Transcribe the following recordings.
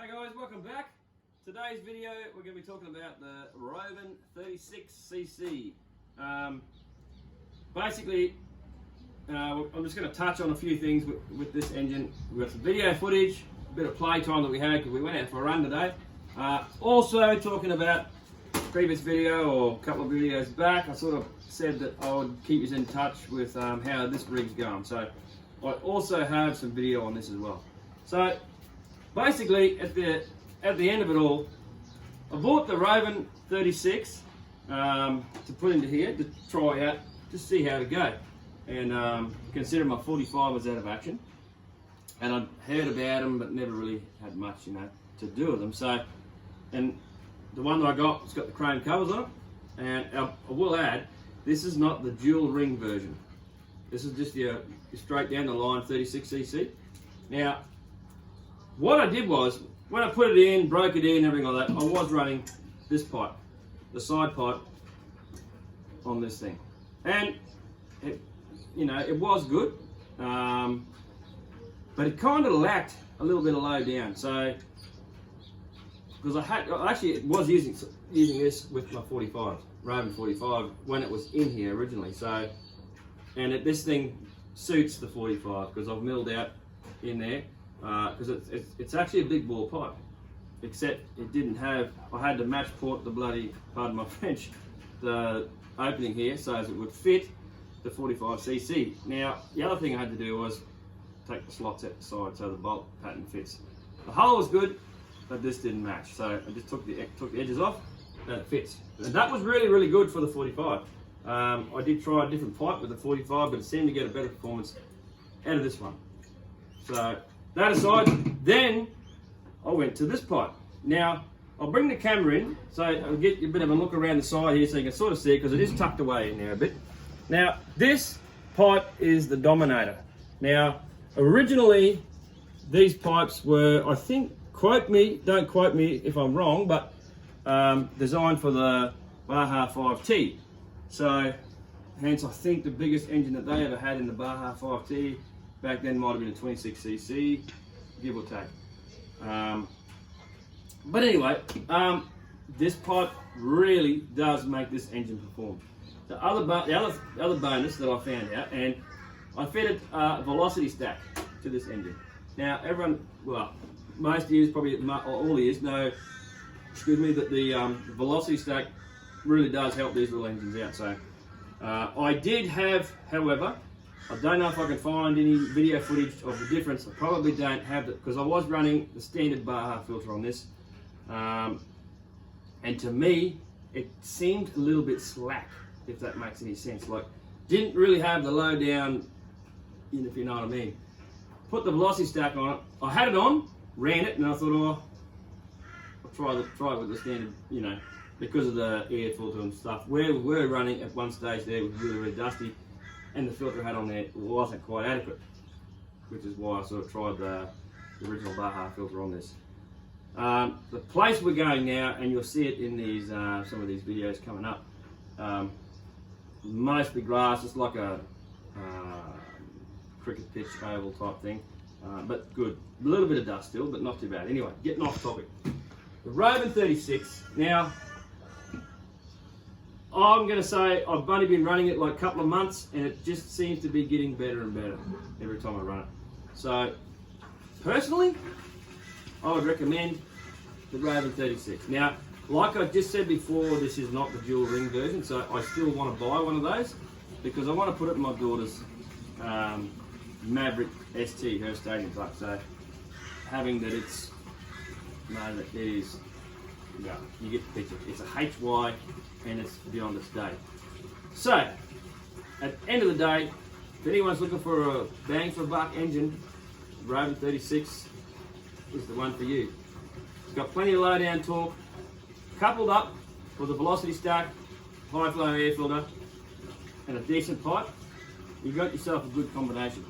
Hey guys, welcome back. Today's video we're going to be talking about the Rovan 36cc. Basically, I'm just going to touch on a few things with this engine. We've got some video footage, a bit of play time that we had because we went out for a run today. Also talking about previous video or a couple of videos back, I sort of said that I would keep you in touch with how this rig's going. So I also have some video on this as well. So basically, at the end of it all, I bought the Rovan 36 to put into here to try out, to see how to go. And consider my 45 was out of action. And I'd heard about them, but never really had much, to do with them. So, and the one that I got, it's got the chrome covers on it. And I will add, this is not the dual ring version. This is just your straight down the line 36cc. Now, what I did was, when I put it in, broke it in, everything like that, I was running this pipe, the side pipe, on this thing. And, it was good, but it kind of lacked a little bit of low down. So, because I was using this with my 45, Rovan 45, when it was in here originally. So, and this thing suits the 45 because I've milled out in there. Because it's actually a big bore pipe, except it didn't have, I had to match port the bloody, pardon my French, the opening here so as it would fit the 45cc. Now, the other thing I had to do was take the slots out the side so the bolt pattern fits. The hole was good, but this didn't match. So I just took the edges off and it fits. And that was really, really good for the 45. I did try a different pipe with the 45, but it seemed to get a better performance out of this one. So, that aside, then I went to this pipe. Now, I'll bring the camera in so I'll get you a bit of a look around the side here so you can sort of see it because it is tucked away in there a bit. Now, this pipe is the Dominator. Now, originally, these pipes were, I think, don't quote me if I'm wrong, but designed for the Baja 5T. So, hence I think the biggest engine that they ever had in the Baja 5T back then might have been a 26cc, give or take. But anyway, this pipe really does make this engine perform. The other bonus that I found out, and I fitted a velocity stack to this engine. Now, everyone, well, most of you, probably all of you know, that the velocity stack really does help these little engines out. So, I did have, however, I don't know if I can find any video footage of the difference. I probably don't have it because I was running the standard Baja filter on this. And to me, it seemed a little bit slack, if that makes any sense. Like, didn't really have the low down, if you know what I mean. Put the velocity stack on it. I had it on, ran it, and I thought, oh, I'll try it with the standard, because of the air filter and stuff. Where we were running at one stage there was really, really dusty. And the filter I had on there wasn't quite adequate, which is why I sort of tried the original Baja filter on this. The place we're going now, and you'll see it in these some of these videos coming up, mostly grass. It's like a cricket pitch oval type thing, but good. A little bit of dust still, but not too bad. Anyway, getting off topic. The Rovan 36. Now, I'm going to say I've only been running it like a couple of months and it just seems to be getting better and better every time I run it. So, personally, I would recommend the Rovan 36. Now, like I just said before, this is not the dual ring version, so I still want to buy one of those because I want to put it in my daughter's Maverick ST, her stadium truck. So, having that it is, yeah, you get the picture. It's a HY and it's beyond its day. So, at the end of the day, if anyone's looking for a bang for a buck engine, Rovan 36 is the one for you. It's got plenty of low down torque, coupled up with a velocity stack, high flow air filter, and a decent pipe. You've got yourself a good combination.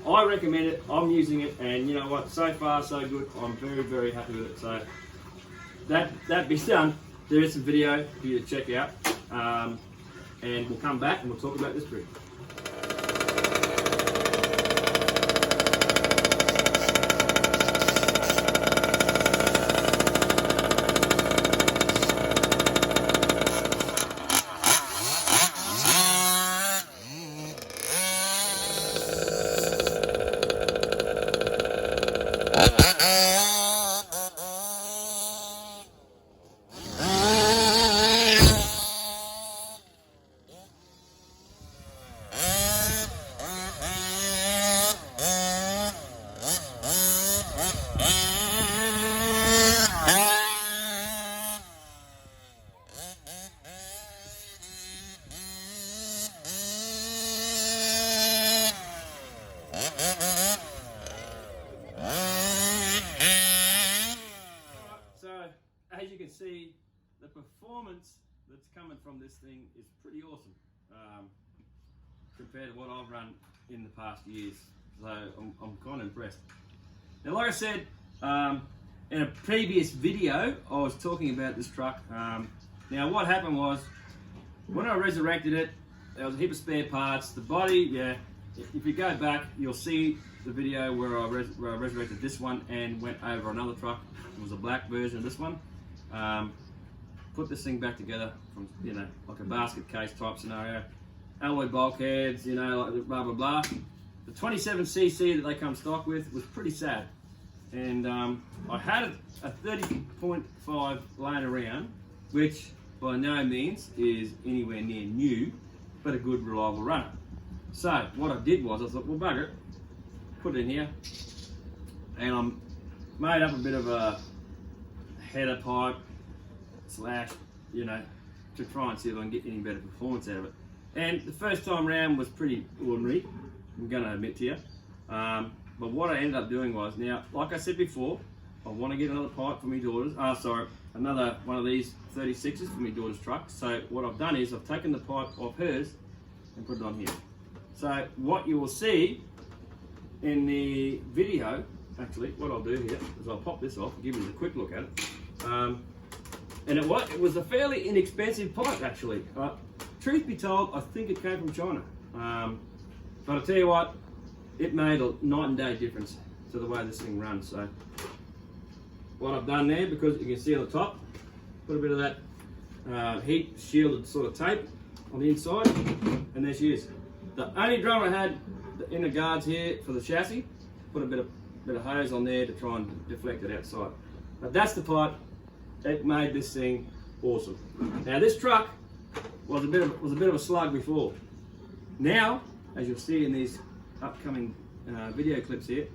I recommend it, I'm using it, and you know what, so far so good. I'm very, very happy with it. So, that being done, there is some video for you to check out, and we'll come back and we'll talk about this rig. as you can see, the performance that's coming from this thing is pretty awesome compared to what I've run in the past years. So I'm kind of impressed. Now, like I said, in a previous video, I was talking about this truck. Now, what happened was, when I resurrected it, there was a heap of spare parts. The body, yeah, if you go back, you'll see the video where I resurrected this one and went over another truck. It was a black version of this one. Put this thing back together from, you know, like a basket case type scenario. Alloy bulkheads, you know, like blah, blah, blah. The 27cc that they come stock with was pretty sad. And I had a 30.5 laying around, which by no means is anywhere near new, but a good reliable runner. So what I did was, I thought, well, bugger it, put it in here, and I made up a bit of a header pipe slash, you know, to try and see if I can get any better performance out of it. And the first time round was pretty ordinary, I'm going to admit to you. But what I ended up doing was, now, like I said before, I want to get another pipe for my daughter's, another one of these 36s for my daughter's truck. So what I've done is I've taken the pipe off hers and put it on here. So what you will see in the video, actually, what I'll do here is I'll pop this off and give you a quick look at it. And it was a fairly inexpensive pipe, actually. Truth be told, I think it came from China. But I'll tell you what, it made a night and day difference to the way this thing runs. So what I've done there, because you can see on the top, put a bit of that heat shielded sort of tape on the inside, and there she is. The only drum I had in the guards here for the chassis, put a bit of hose on there to try and deflect it outside. But that's the pipe. It made this thing awesome. Now this truck was a bit of a slug before. Now, as you'll see in these upcoming video clips here,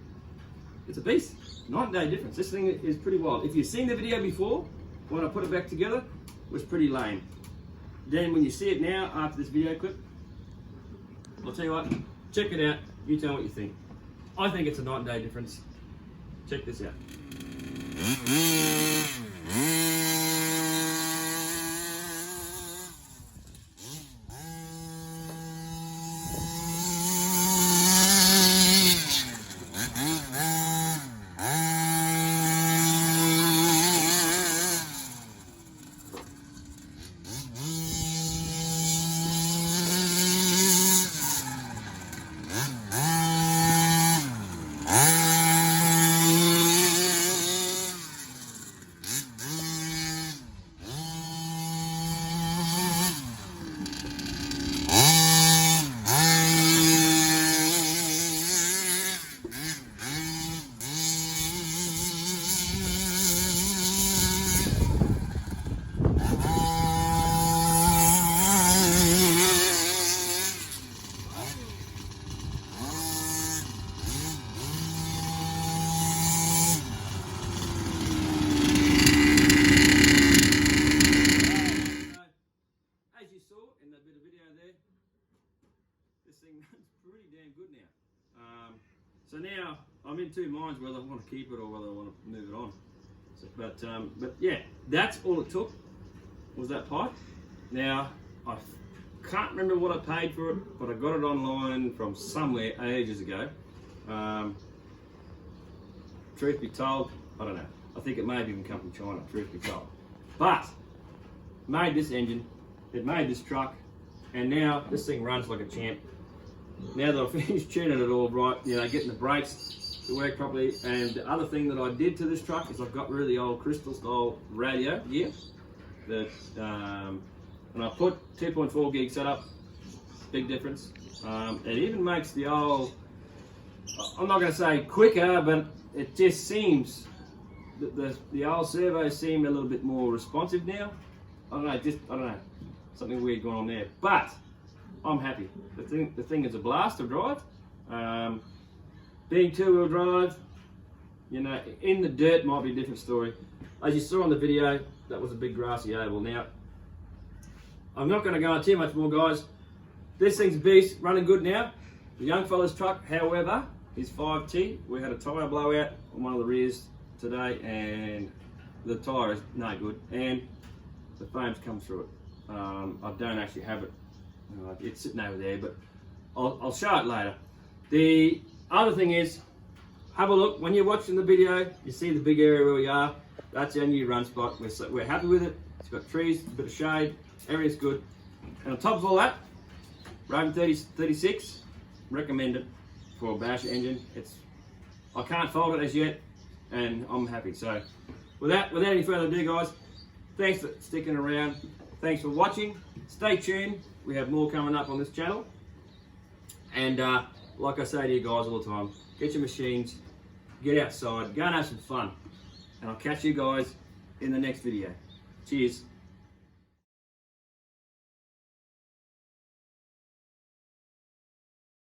it's a beast. Night and day difference. This thing is pretty wild. If you've seen the video before, when I put it back together, it was pretty lame. Then when you see it now, after this video clip, I'll tell you what, check it out, you tell me what you think. I think it's a night and day difference. Check this out. In that bit of video there, this thing runs pretty damn good now. So now I'm in two minds whether I want to keep it or whether I want to move it on. So, but yeah, that's all it took, was that pipe. Now I can't remember what I paid for it, but I got it online from somewhere ages ago. Truth be told, I don't know. I think it may have even come from China, truth be told. But made this engine, it made this truck, and now this thing runs like a champ. Now that I've finished tuning it all right, you know, getting the brakes to work properly, and the other thing that I did to this truck is I've got rid of the old crystal style radio gear. That and I put 2.4 gig setup, big difference. It even makes the old, I'm not going to say quicker, but it just seems that the old servos seem a little bit more responsive now. I don't know, something weird going on there. But I'm happy. The thing is a blast to drive. Being two-wheel drive, you know, in the dirt might be a different story. As you saw in the video, that was a big grassy oval. Now, I'm not going to go on too much more, guys. This thing's a beast, running good now. The young fella's truck, however, is 5T. We had a tyre blowout on one of the rears today, and the tyre is no good, and the foam's come through it. I don't actually have it. It's sitting over there, but I'll show it later. The other thing is, have a look. When you're watching the video, you see the big area where we are. That's our new run spot. We're happy with it. It's got trees, a bit of shade, everything's good. And on top of all that, Rovan 36, recommend it for a Basher engine. I can't fault it as yet, and I'm happy. So without any further ado, guys, thanks for sticking around. Thanks for watching. Stay tuned. We have more coming up on this channel. And like I say to you guys all the time, get your machines, get outside, go and have some fun. And I'll catch you guys in the next video. Cheers.